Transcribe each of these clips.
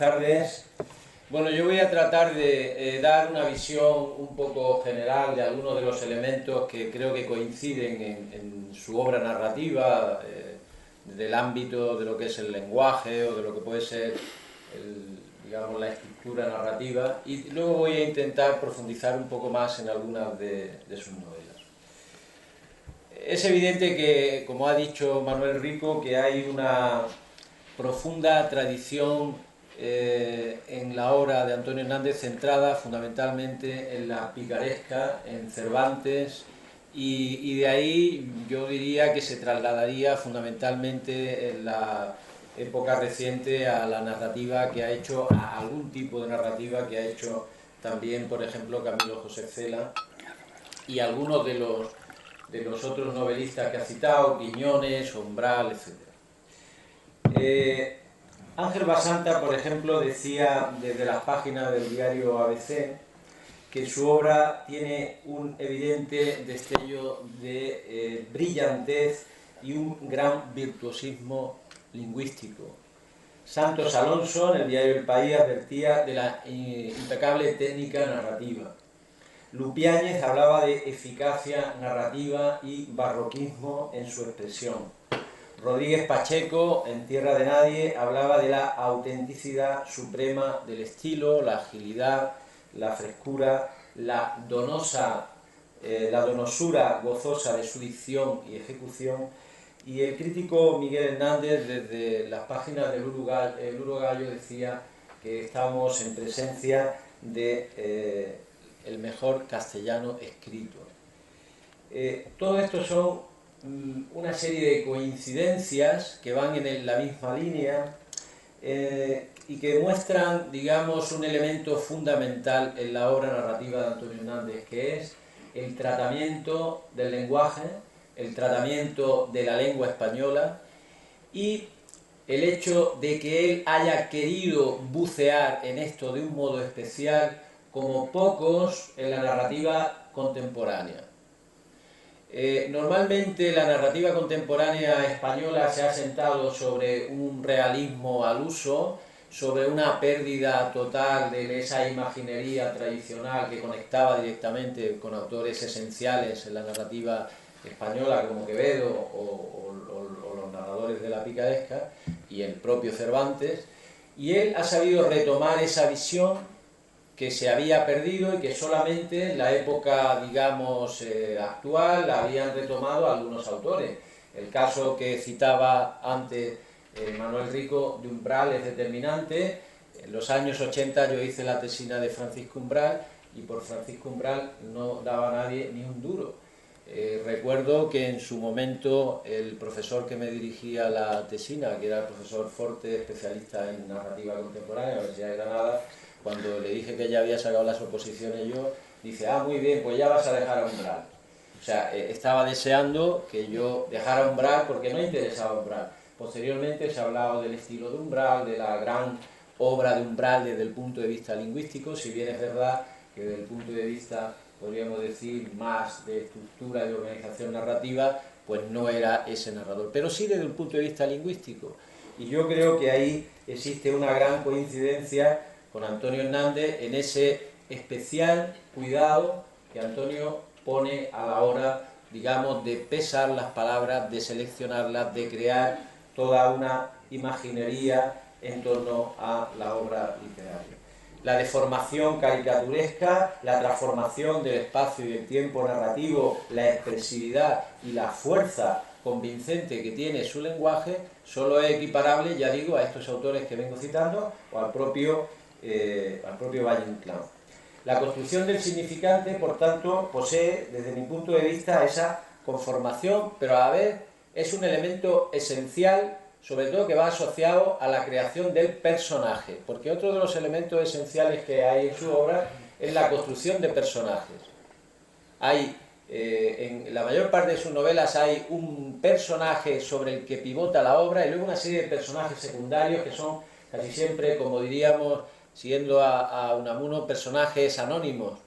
tardes. Bueno, yo voy a tratar de dar una visión un poco general de algunos de los elementos que creo que coinciden en su obra narrativa, del ámbito de lo que es el lenguaje o de lo que puede ser, digamos, la estructura narrativa, y luego voy a intentar profundizar un poco más en algunas de sus novelas. Es evidente que, como ha dicho Manuel Rico, que hay una profunda tradición en la obra de Antonio Hernández centrada fundamentalmente en la picaresca, en Cervantes, y de ahí yo diría que se trasladaría fundamentalmente en la época reciente a la narrativa que ha hecho, a algún tipo de narrativa que ha hecho también, por ejemplo, Camilo José Cela y algunos de los otros novelistas que ha citado, Quiñones, Umbral, etc. Ángel Basanta, por ejemplo, decía desde las páginas del diario ABC que su obra tiene un evidente destello de brillantez y un gran virtuosismo lingüístico. Santos Alonso, en el diario El País, advertía de la impecable técnica narrativa. Lupiáñez hablaba de eficacia narrativa y barroquismo en su expresión. Rodríguez Pacheco, en Tierra de Nadie, hablaba de la autenticidad suprema del estilo, la agilidad, la frescura, la donosura gozosa de su dicción y ejecución. Y el crítico Miguel Hernández, desde las páginas del Uruguayo, decía que estamos en presencia de el mejor castellano escrito. Todo esto son una serie de coincidencias que van en la misma línea y que muestran, digamos, un elemento fundamental en la obra narrativa de Antonio Hernández, que es el tratamiento del lenguaje, el tratamiento de la lengua española y el hecho de que él haya querido bucear en esto de un modo especial como pocos en la narrativa contemporánea. Normalmente la narrativa contemporánea española se ha sentado sobre un realismo al uso, sobre una pérdida total de esa imaginería tradicional que conectaba directamente con autores esenciales en la narrativa española como Quevedo o los narradores de la picaresca y el propio Cervantes, y él ha sabido retomar esa visión que se había perdido y que solamente en la época, digamos, actual la habían retomado algunos autores. El caso que citaba antes Manuel Rico de Umbral es determinante. En los años 80 yo hice la tesina de Francisco Umbral y por Francisco Umbral no daba nadie ni un duro. Recuerdo que en su momento el profesor que me dirigía la tesina, que era el profesor Forte, especialista en narrativa contemporánea, la Universidad de Granada, cuando le dije que ya había sacado las oposiciones yo, dice, muy bien, pues ya vas a dejar a Umbral. O sea, estaba deseando que yo dejara Umbral porque no interesaba Umbral. Posteriormente se ha hablado del estilo de Umbral, de la gran obra de Umbral desde el punto de vista lingüístico, si bien es verdad que desde el punto de vista, podríamos decir, más de estructura y organización narrativa, pues no era ese narrador, pero sí desde el punto de vista lingüístico. Y yo creo que ahí existe una gran coincidencia con Antonio Hernández en ese especial cuidado que Antonio pone a la hora, digamos, de pesar las palabras, de seleccionarlas, de crear toda una imaginería en torno a la obra literaria. La deformación caricaturesca, la transformación del espacio y el tiempo narrativo, la expresividad y la fuerza convincente que tiene su lenguaje, solo es equiparable, ya digo, a estos autores que vengo citando o al propio Valle Inclán. La construcción del significante, por tanto, posee, desde mi punto de vista, esa conformación, pero a la vez es un elemento esencial, sobre todo que va asociado a la creación del personaje, porque otro de los elementos esenciales que hay en su obra es la construcción de personajes. Hay, en la mayor parte de sus novelas hay un personaje sobre el que pivota la obra y luego una serie de personajes secundarios que son casi siempre, como diríamos, siguiendo a Unamuno, personajes anónimos,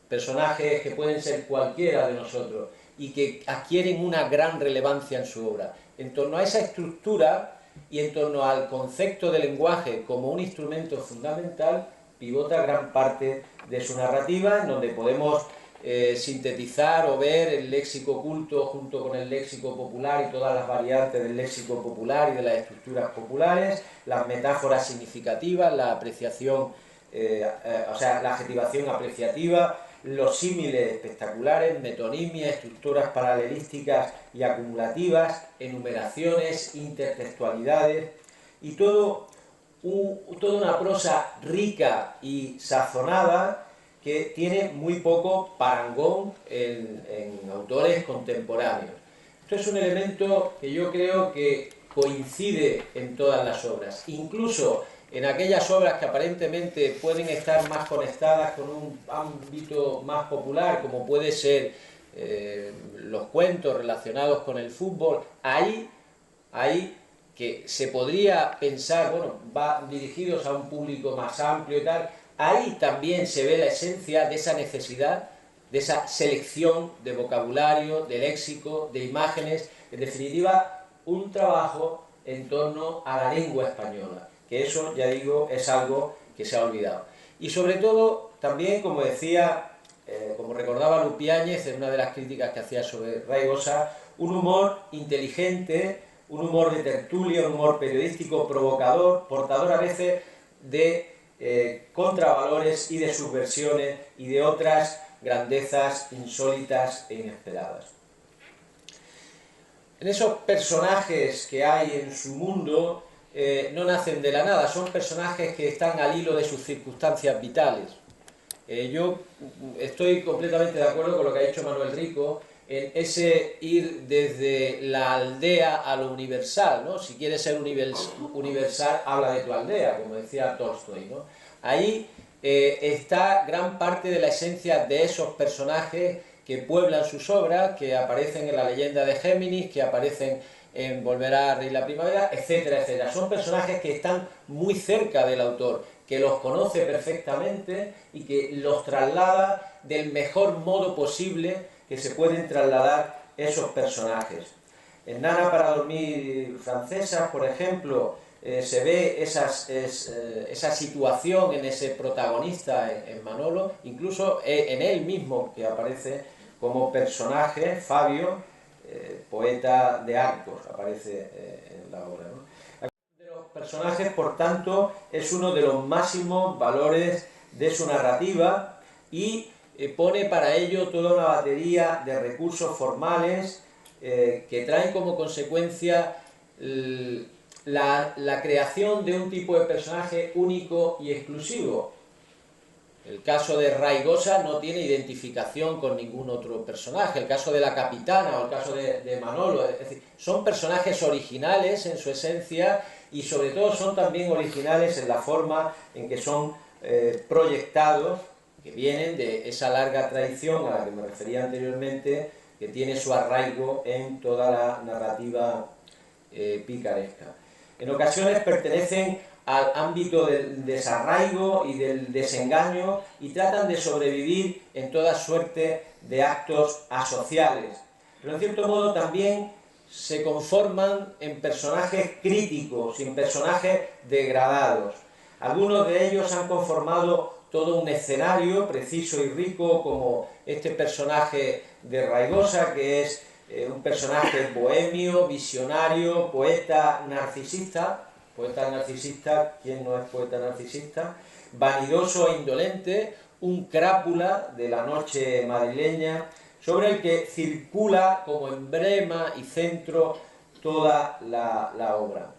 personajes que pueden ser cualquiera de nosotros y que adquieren una gran relevancia en su obra. En torno a esa estructura y en torno al concepto del lenguaje como un instrumento fundamental pivota gran parte de su narrativa, en donde podemos sintetizar o ver el léxico culto junto con el léxico popular y todas las variantes del léxico popular y de las estructuras populares, las metáforas significativas, la apreciación, o sea, la adjetivación apreciativa, los símiles espectaculares, metonimia, estructuras paralelísticas y acumulativas, enumeraciones, intertextualidades y toda una prosa rica y sazonada que tiene muy poco parangón en autores contemporáneos. Esto es un elemento que yo creo que coincide en todas las obras, incluso en aquellas obras que aparentemente pueden estar más conectadas con un ámbito más popular, como puede ser los cuentos relacionados con el fútbol, hay que se podría pensar, bueno, va dirigidos a un público más amplio y tal, ahí también se ve la esencia de esa necesidad, de esa selección de vocabulario, de léxico, de imágenes, en definitiva, un trabajo en torno a la lengua española, que eso, ya digo, es algo que se ha olvidado. Y sobre todo, también, como decía, como recordaba Lupiáñez en una de las críticas que hacía sobre Raigosa, un humor inteligente, un humor de tertulia, un humor periodístico provocador, portador a veces de contravalores y de subversiones y de otras grandezas insólitas e inesperadas. En esos personajes que hay en su mundo no nacen de la nada, son personajes que están al hilo de sus circunstancias vitales. Yo estoy completamente de acuerdo con lo que ha dicho Manuel Rico en ese ir desde la aldea a lo universal, ¿no? Si quieres ser universal, habla de tu aldea, como decía Tolstoy, ¿no? Ahí está gran parte de la esencia de esos personajes que pueblan sus obras, que aparecen en la leyenda de Géminis, que aparecen en Volverá a reír la primavera, etcétera, etcétera. Son personajes que están muy cerca del autor, que los conoce perfectamente y que los traslada del mejor modo posible que se pueden trasladar esos personajes. En Nana para dormir francesa, por ejemplo, se ve esa situación en ese protagonista, en Manolo, incluso en él mismo, que aparece como personaje, Fabio, poeta de Arcos, aparece en la obra, ¿no? De los personajes, por tanto, es uno de los máximos valores de su narrativa y pone para ello toda una batería de recursos formales que traen como consecuencia la creación de un tipo de personaje único y exclusivo. El caso de Raigosa no tiene identificación con ningún otro personaje. El caso de la capitana o el caso de Manolo, es decir, son personajes originales en su esencia y sobre todo son también originales en la forma en que son proyectados, que vienen de esa larga tradición a la que me refería anteriormente, que tiene su arraigo en toda la narrativa picaresca. En ocasiones pertenecen al ámbito del desarraigo y del desengaño y tratan de sobrevivir en toda suerte de actos asociales. Pero en cierto modo también se conforman en personajes críticos, en personajes degradados. Algunos de ellos han conformado todo un escenario preciso y rico, como este personaje de Raigosa, que es un personaje bohemio, visionario, poeta narcisista. Poeta narcisista, ¿quién no es poeta narcisista? Vanidoso e indolente, un crápula de la noche madrileña, sobre el que circula como emblema y centro toda la obra.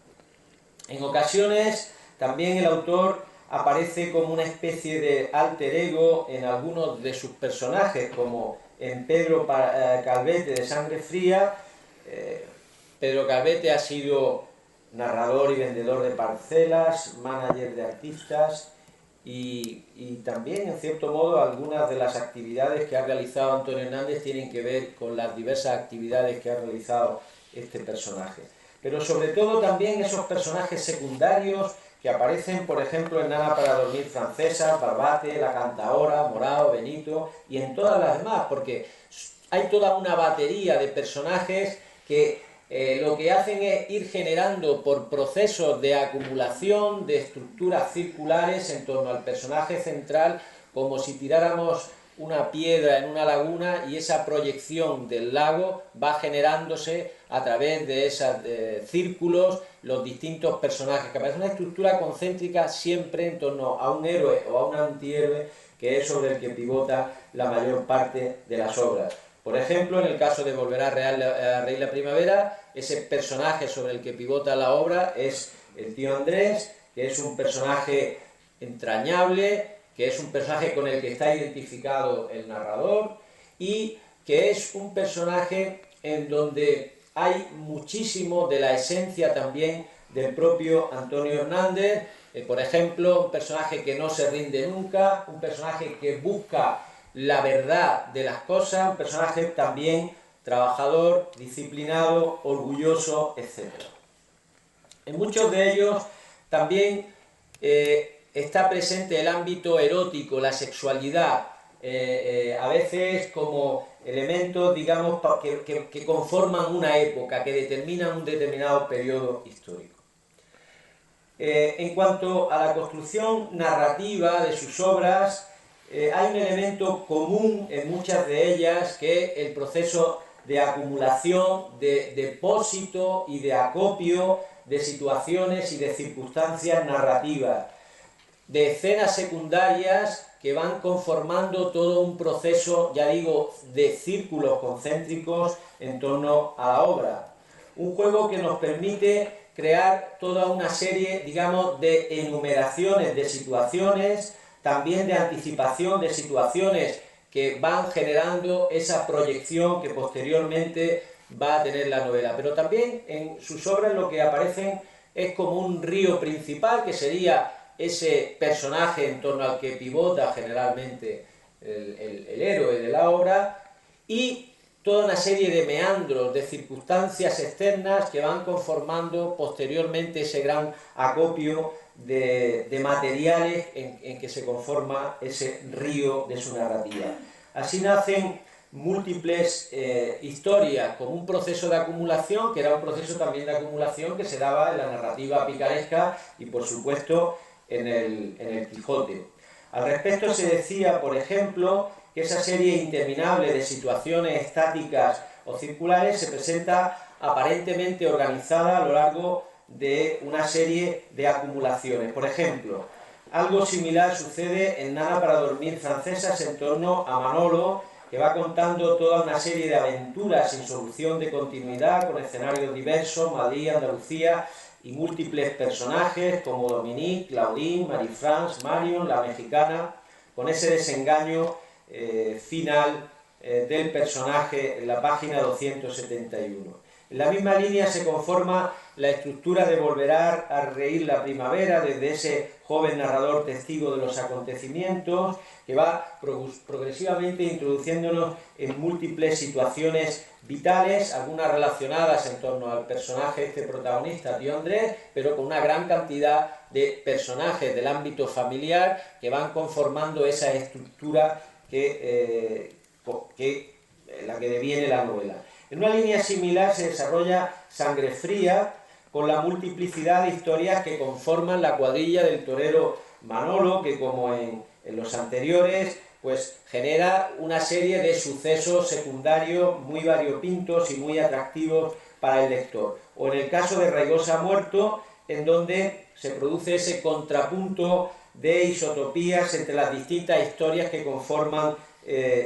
En ocasiones también el autor aparece como una especie de alter ego en algunos de sus personajes, como en Pedro Calvete de Sangre Fría. Pedro Calvete ha sido narrador y vendedor de parcelas, manager de artistas y también, en cierto modo, algunas de las actividades que ha realizado Antonio Hernández tienen que ver con las diversas actividades que ha realizado este personaje. Pero sobre todo también esos personajes secundarios que aparecen, por ejemplo, en Nana para dormir francesa, Barbate, La Cantaora, Morao, Benito y en todas las demás, porque hay toda una batería de personajes que lo que hacen es ir generando por procesos de acumulación de estructuras circulares en torno al personaje central, como si tiráramos una piedra en una laguna y esa proyección del lago va generándose a través de esos círculos los distintos personajes, que aparece una estructura concéntrica siempre en torno a un héroe o a un antihéroe, que es sobre el que pivota la mayor parte de las obras. Por ejemplo, en el caso de Volver a Reír la Primavera, ese personaje sobre el que pivota la obra es el tío Andrés, que es un personaje entrañable, que es un personaje con el que está identificado el narrador y que es un personaje en donde hay muchísimo de la esencia también del propio Antonio Hernández. Por ejemplo, un personaje que no se rinde nunca, un personaje que busca la verdad de las cosas, un personaje también trabajador, disciplinado, orgulloso, etc. En muchos de ellos también está presente el ámbito erótico, la sexualidad, a veces como elementos, digamos, que conforman una época, que determinan un determinado periodo histórico. En cuanto a la construcción narrativa de sus obras, hay un elemento común en muchas de ellas, que es el proceso de acumulación, de depósito y de acopio de situaciones y de circunstancias narrativas, de escenas secundarias que van conformando todo un proceso, ya digo, de círculos concéntricos en torno a la obra. Un juego que nos permite crear toda una serie, digamos, de enumeraciones de situaciones, también de anticipación de situaciones que van generando esa proyección que posteriormente va a tener la novela. Pero también en sus obras lo que aparecen es como un río principal, que sería ese personaje en torno al que pivota generalmente el héroe de la obra, y toda una serie de meandros, de circunstancias externas que van conformando posteriormente ese gran acopio de materiales en que se conforma ese río de su narrativa. Así nacen múltiples historias, como un proceso de acumulación, que era un proceso también de acumulación que se daba en la narrativa picaresca y, por supuesto, en el Quijote. Al respecto se decía, por ejemplo, que esa serie interminable de situaciones estáticas o circulares se presenta aparentemente organizada a lo largo de una serie de acumulaciones. Por ejemplo, algo similar sucede en Nada para dormir francesas en torno a Manolo, que va contando toda una serie de aventuras sin solución de continuidad, con escenarios diversos, Madrid, Andalucía, y múltiples personajes como Dominique, Claudine, Marie-France, Marion, la mexicana, con ese desengaño final del personaje en la página 271. En la misma línea se conforma la estructura de Volver a Reír la Primavera, desde ese joven narrador testigo de los acontecimientos, que va progresivamente introduciéndonos en múltiples situaciones vitales, algunas relacionadas en torno al personaje este protagonista, tío Andrés, pero con una gran cantidad de personajes del ámbito familiar que van conformando esa estructura la que deviene la novela. En una línea similar se desarrolla Sangre Fría, con la multiplicidad de historias que conforman la cuadrilla del torero Manolo, que como en los anteriores, pues genera una serie de sucesos secundarios muy variopintos y muy atractivos para el lector. O en el caso de Raigosa Muerto, en donde se produce ese contrapunto de isotopías entre las distintas historias que conforman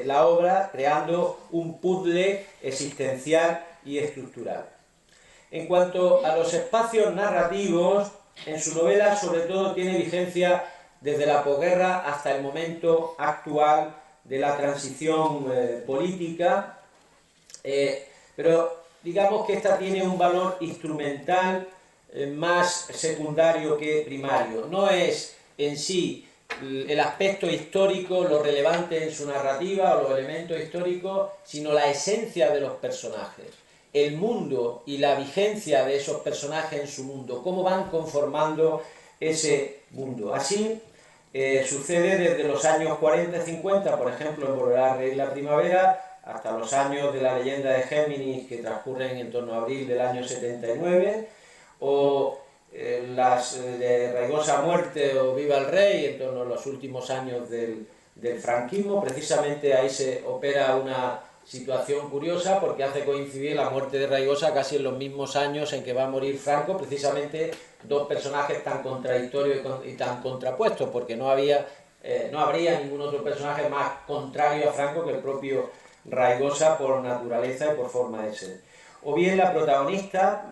la obra, creando un puzzle existencial y estructural. En cuanto a los espacios narrativos, en su novela sobre todo tiene vigencia desde la posguerra hasta el momento actual de la transición política, pero digamos que esta tiene un valor instrumental más secundario que primario. No es en sí el aspecto histórico lo relevante en su narrativa o los elementos históricos, sino la esencia de los personajes, el mundo y la vigencia de esos personajes en su mundo, cómo van conformando ese mundo. Así sucede desde los años 40 y 50, por ejemplo, en Volver a Reír la Primavera, hasta los años de la leyenda de Géminis, que transcurren en torno a abril del año 79, o las de Raigosa Muerte o Viva el Rey, en torno a los últimos años del franquismo. Precisamente ahí se opera una situación curiosa, porque hace coincidir la muerte de Raigosa casi en los mismos años en que va a morir Franco, precisamente dos personajes tan contradictorios y tan contrapuestos, porque no habría ningún otro personaje más contrario a Franco que el propio Raigosa por naturaleza y por forma de ser. O bien la protagonista,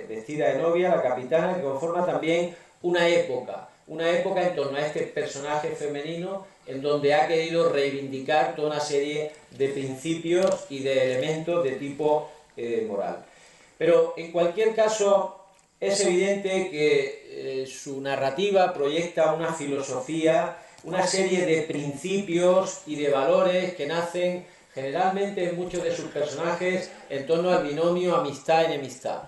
vestida de novia, la capitana, que conforma también una época en torno a este personaje femenino, en donde ha querido reivindicar toda una serie de principios y de elementos de tipo moral. Pero en cualquier caso es evidente que su narrativa proyecta una filosofía, una serie de principios y de valores que nacen generalmente en muchos de sus personajes en torno al binomio amistad-enemistad.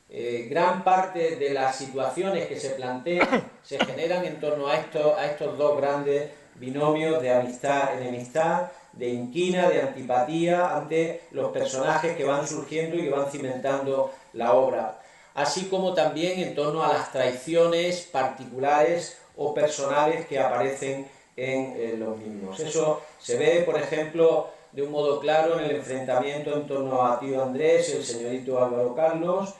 Gran parte de las situaciones que se plantean se generan en torno a estos dos grandes binomios de amistad-enemistad, de inquina, de antipatía ante los personajes que van surgiendo y que van cimentando la obra, así como también en torno a las traiciones particulares o personales que aparecen en los mismos. Eso se ve, por ejemplo, de un modo claro en el enfrentamiento en torno a Tío Andrés y el señorito Álvaro Carlos,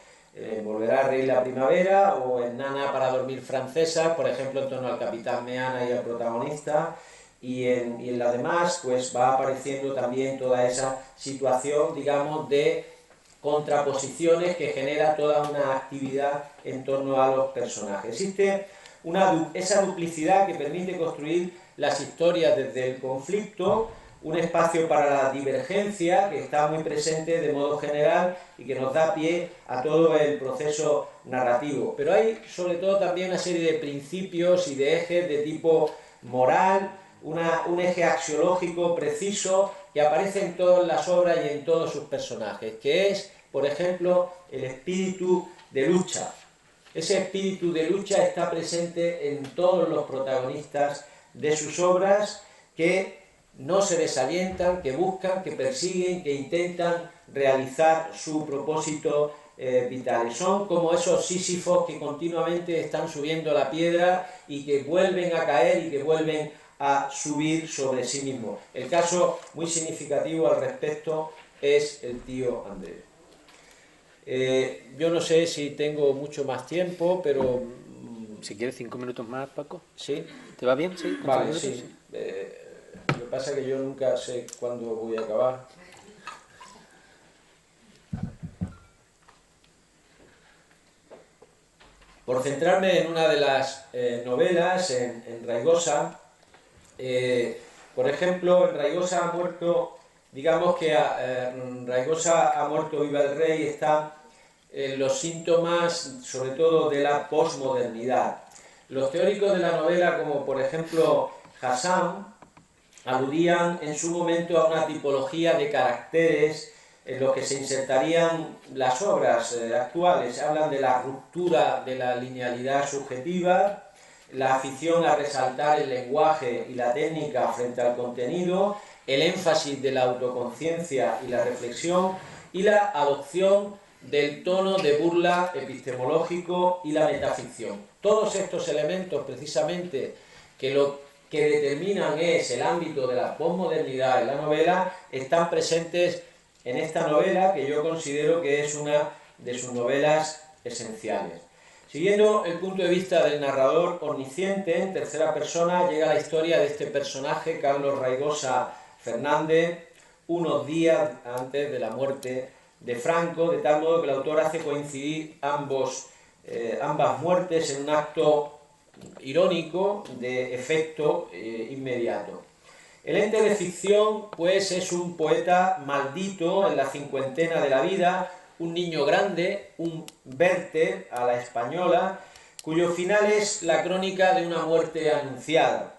Volverá a reír la primavera, o en Nana para dormir francesa, por ejemplo, en torno al capitán Meana y al protagonista, y en la demás pues va apareciendo también toda esa situación, digamos, de contraposiciones que genera toda una actividad en torno a los personajes. Existe esa duplicidad que permite construir las historias desde el conflicto, un espacio para la divergencia que está muy presente de modo general y que nos da pie a todo el proceso narrativo. Pero hay sobre todo también una serie de principios y de ejes de tipo moral, un eje axiológico preciso que aparece en todas las obras y en todos sus personajes, que es, por ejemplo, el espíritu de lucha. Ese espíritu de lucha está presente en todos los protagonistas de sus obras, que no se desalientan, que buscan, que persiguen, que intentan realizar su propósito vital. Son como esos sísifos que continuamente están subiendo la piedra y que vuelven a caer y que vuelven a subir sobre sí mismos. El caso muy significativo al respecto es el tío Andrés. Yo no sé si tengo mucho más tiempo, pero... Si quieres 5 minutos más, Paco. ¿Sí? ¿Te va bien? Sí. Vale, sí. Lo que pasa es que yo nunca sé cuándo voy a acabar. Por centrarme en una de las novelas, en Raigosa, por ejemplo, en Raigosa ha muerto, digamos que Raigosa ha muerto, viva el rey, está en los síntomas, sobre todo, de la posmodernidad. Los teóricos de la novela, como por ejemplo Hassan, aludían en su momento a una tipología de caracteres en los que se insertarían las obras actuales. Hablan de la ruptura de la linealidad subjetiva, la afición a resaltar el lenguaje y la técnica frente al contenido, el énfasis de la autoconciencia y la reflexión, y la adopción del tono de burla epistemológico y la metaficción. Todos estos elementos, precisamente, que lo que determinan es el ámbito de la posmodernidad en la novela, están presentes en esta novela, que yo considero que es una de sus novelas esenciales. Siguiendo el punto de vista del narrador omnisciente, en tercera persona, llega la historia de este personaje, Carlos Raigosa Fernández, unos días antes de la muerte de Franco, de tal modo que el autor hace coincidir ambas muertes en un acto irónico de efecto inmediato. El ente de ficción, pues, es un poeta maldito en la cincuentena de la vida, un niño grande, un Werther a la española, cuyo final es la crónica de una muerte anunciada.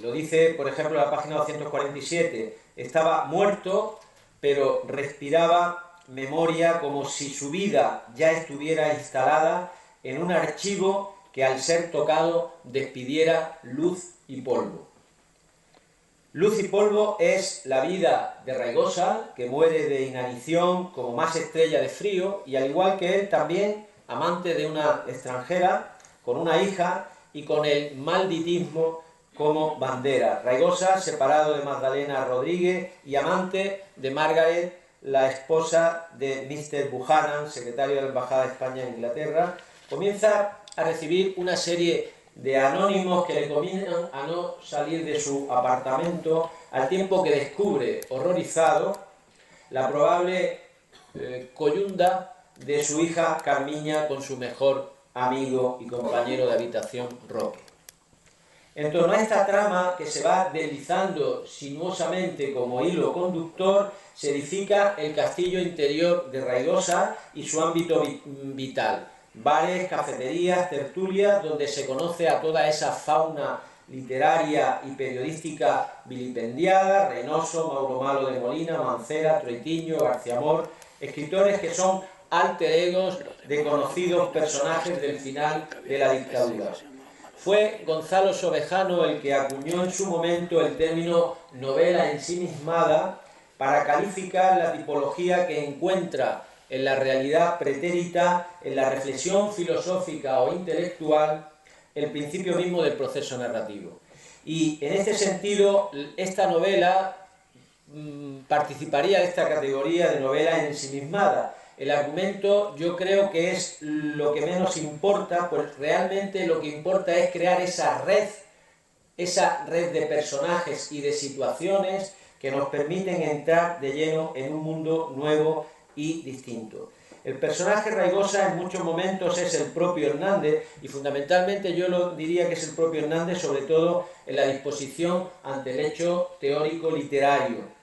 Lo dice, por ejemplo, la página 247, estaba muerto, pero respiraba memoria como si su vida ya estuviera instalada en un archivo que al ser tocado despidiera luz y polvo. Luz y polvo es la vida de Raigosa, que muere de inanición como más estrella de frío, y al igual que él también amante de una extranjera, con una hija y con el malditismo como bandera. Raigosa, separado de Magdalena Rodríguez y amante de Margaret, la esposa de Mr. Buchanan, secretario de la Embajada de España en Inglaterra, comienza a recibir una serie de anónimos que le comienzan a no salir de su apartamento, al tiempo que descubre, horrorizado, la probable coyunda de su hija Carmiña con su mejor amigo y compañero de habitación, Roque. En torno a esta trama, que se va deslizando sinuosamente como hilo conductor, se edifica el castillo interior de Raigosa y su ámbito vital. Bares, cafeterías, tertulias, donde se conoce a toda esa fauna literaria y periodística vilipendiada: Reynoso, Mauro Malo de Molina, Mancera, Troitiño, García Mor, escritores que son alter egos de conocidos personajes del final de la dictadura. Fue Gonzalo Sobejano el que acuñó en su momento el término novela ensimismada para calificar la tipología que encuentra en la realidad pretérita, en la reflexión filosófica o intelectual, el principio mismo del proceso narrativo. Y en este sentido, esta novela participaría de esta categoría de novela ensimismada. El argumento yo creo que es lo que menos importa, pues realmente lo que importa es crear esa red de personajes y de situaciones que nos permiten entrar de lleno en un mundo nuevo y distinto. El personaje Raigosa en muchos momentos es el propio Hernández, y fundamentalmente yo lo diría que es el propio Hernández, sobre todo en la disposición ante el hecho teórico literario.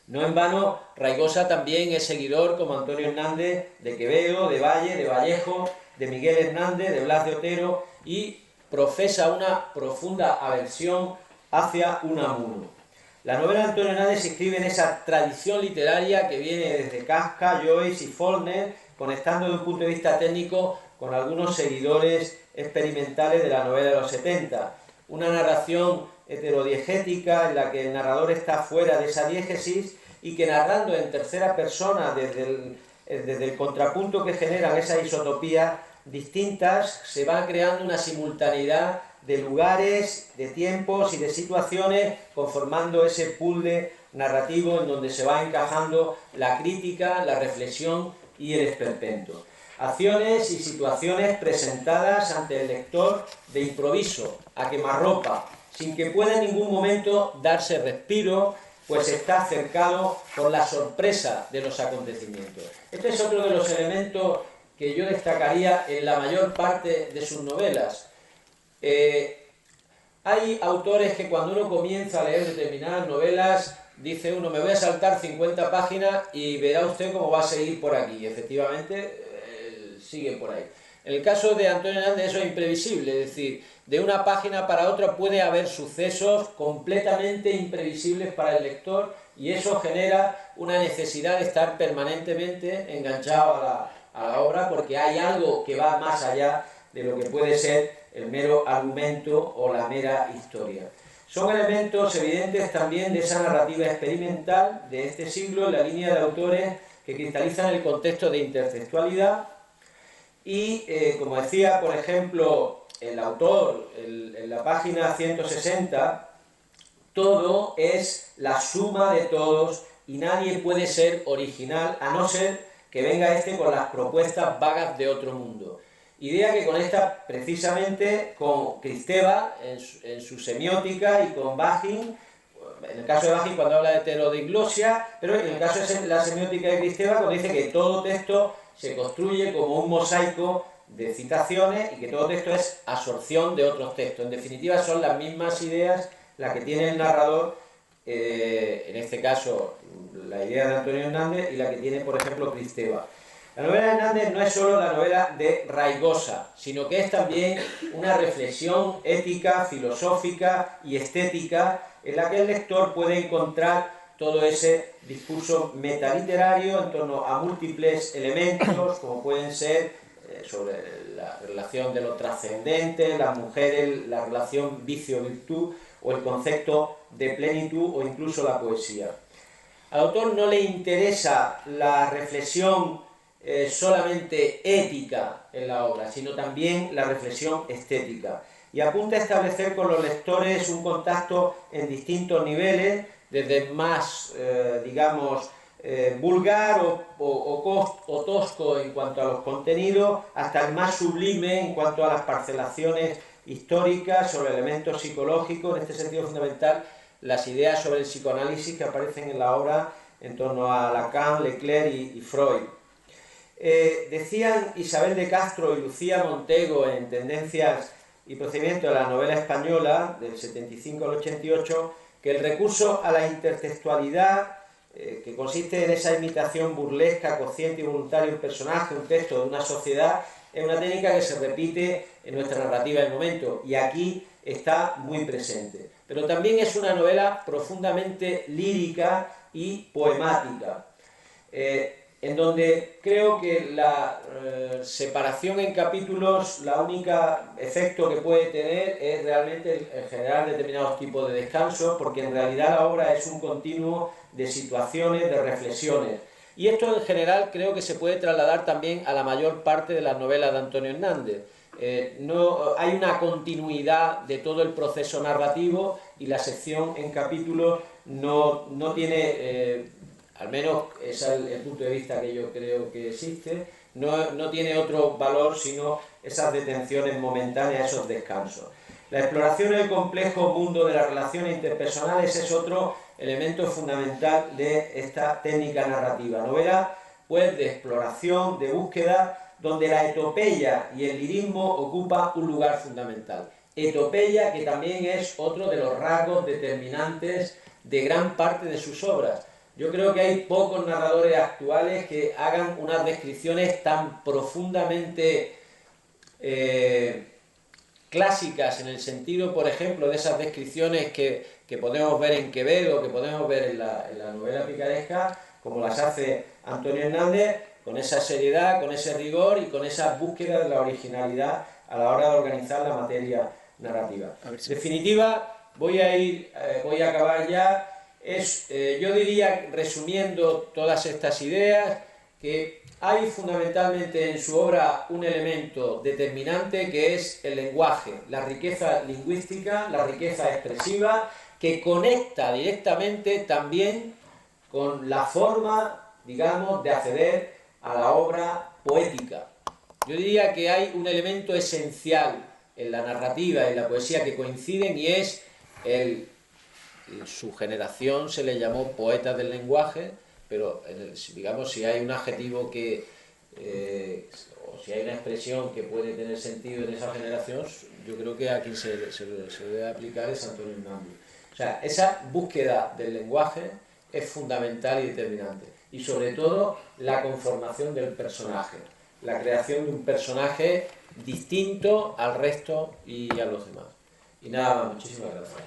No en vano, Raigosa también es seguidor, como Antonio Hernández, de Quevedo, de Valle, de Vallejo, de Miguel Hernández, de Blas de Otero, y profesa una profunda aversión hacia Unamuno. La novela de Antonio Hernández se inscribe en esa tradición literaria que viene desde Kafka, Joyce y Faulkner, conectando desde un punto de vista técnico con algunos seguidores experimentales de la novela de los 70. Una narración heterodiegética en la que el narrador está fuera de esa diégesis y que, narrando en tercera persona desde el contrapunto que generan esas isotopías distintas, se va creando una simultaneidad de lugares, de tiempos y de situaciones, conformando ese puzzle narrativo en donde se va encajando la crítica, la reflexión y el esperpento. Acciones y situaciones presentadas ante el lector de improviso, a quemarropa, sin que pueda en ningún momento darse respiro, pues está cercado por la sorpresa de los acontecimientos. Este es otro de los elementos que yo destacaría en la mayor parte de sus novelas. Hay autores que cuando uno comienza a leer determinadas novelas, dice uno, me voy a saltar 50 páginas y verá usted cómo va a seguir por aquí. Y efectivamente, sigue por ahí. En el caso de Antonio Hernández eso es imprevisible, es decir, de una página para otra puede haber sucesos completamente imprevisibles para el lector, y eso genera una necesidad de estar permanentemente enganchado a la obra, porque hay algo que va más allá de lo que puede ser el mero argumento o la mera historia. Son elementos evidentes también de esa narrativa experimental de este siglo en la línea de autores que cristalizan el contexto de intertextualidad. Y, como decía, por ejemplo, el autor, en la página 160, todo es la suma de todos y nadie puede ser original a no ser que venga con las propuestas vagas de otro mundo. Idea que conecta precisamente con Kristeva en su semiótica y con Bachin, en el caso de Bachin cuando habla de heterodiglosia, pero en el caso de la semiótica de Kristeva cuando dice que todo texto se construye como un mosaico de citaciones y que todo texto es absorción de otros textos. En definitiva, son las mismas ideas las que tiene el narrador, en este caso la idea de Antonio Hernández, y la que tiene, por ejemplo, Kristeva. La novela de Hernández no es solo la novela de Raigosa, sino que es también una reflexión ética, filosófica y estética en la que el lector puede encontrar todo ese discurso metaliterario en torno a múltiples elementos, como pueden ser sobre la relación de lo trascendente, las mujeres, la relación vicio-virtud, o el concepto de plenitud o incluso la poesía. Al autor no le interesa la reflexión solamente ética en la obra, sino también la reflexión estética. Y apunta a establecer con los lectores un contacto en distintos niveles, desde el más, digamos, vulgar o tosco en cuanto a los contenidos, hasta el más sublime en cuanto a las parcelaciones históricas, sobre elementos psicológicos. En este sentido fundamental, las ideas sobre el psicoanálisis que aparecen en la obra en torno a Lacan, Leclerc y Freud. Decían Isabel de Castro y Lucía Montego en Tendencias y Procedimientos de la novela española, del 75 al 88, que el recurso a la intertextualidad, que consiste en esa imitación burlesca, consciente y voluntaria de un personaje, un texto de una sociedad, es una técnica que se repite en nuestra narrativa del momento, y aquí está muy presente. Pero también es una novela profundamente lírica y poemática, en donde creo que la separación en capítulos, la única efecto que puede tener es realmente el generar determinados tipos de descansos, porque en realidad la obra es un continuo de situaciones, de reflexiones. Y esto en general creo que se puede trasladar también a la mayor parte de las novelas de Antonio Hernández. No hay una continuidad de todo el proceso narrativo, y la sección en capítulos no tiene, al menos es el punto de vista que yo creo que existe, no tiene otro valor sino esas detenciones momentáneas, esos descansos. La exploración del complejo mundo de las relaciones interpersonales es otro elemento fundamental de esta técnica narrativa. Novela, pues, de exploración, de búsqueda, donde la etopeya y el lirismo ocupan un lugar fundamental. Etopeya, que también es otro de los rasgos determinantes de gran parte de sus obras. Yo creo que hay pocos narradores actuales que hagan unas descripciones tan profundamente clásicas, en el sentido, por ejemplo, de esas descripciones que podemos ver en Quevedo, que podemos ver en la novela picaresca, como las hace Antonio Hernández, con esa seriedad, con ese rigor y con esa búsqueda de la originalidad a la hora de organizar la materia narrativa. En definitiva, voy a acabar ya. Yo diría, resumiendo todas estas ideas, que hay fundamentalmente en su obra un elemento determinante, que es el lenguaje, la riqueza lingüística, la riqueza expresiva, que conecta directamente también con la forma, digamos, de acceder a la obra poética. Yo diría que hay un elemento esencial en la narrativa y en la poesía que coinciden, y es su generación se le llamó poetas del lenguaje, pero digamos, si hay un adjetivo que o si hay una expresión que puede tener sentido en esa generación, yo creo que a quien se debe aplicar es Antonio Hernández. O sea, esa búsqueda del lenguaje es fundamental y determinante, y sobre todo la conformación del personaje, la creación de un personaje distinto al resto y a los demás. Y nada más, muchísimas gracias.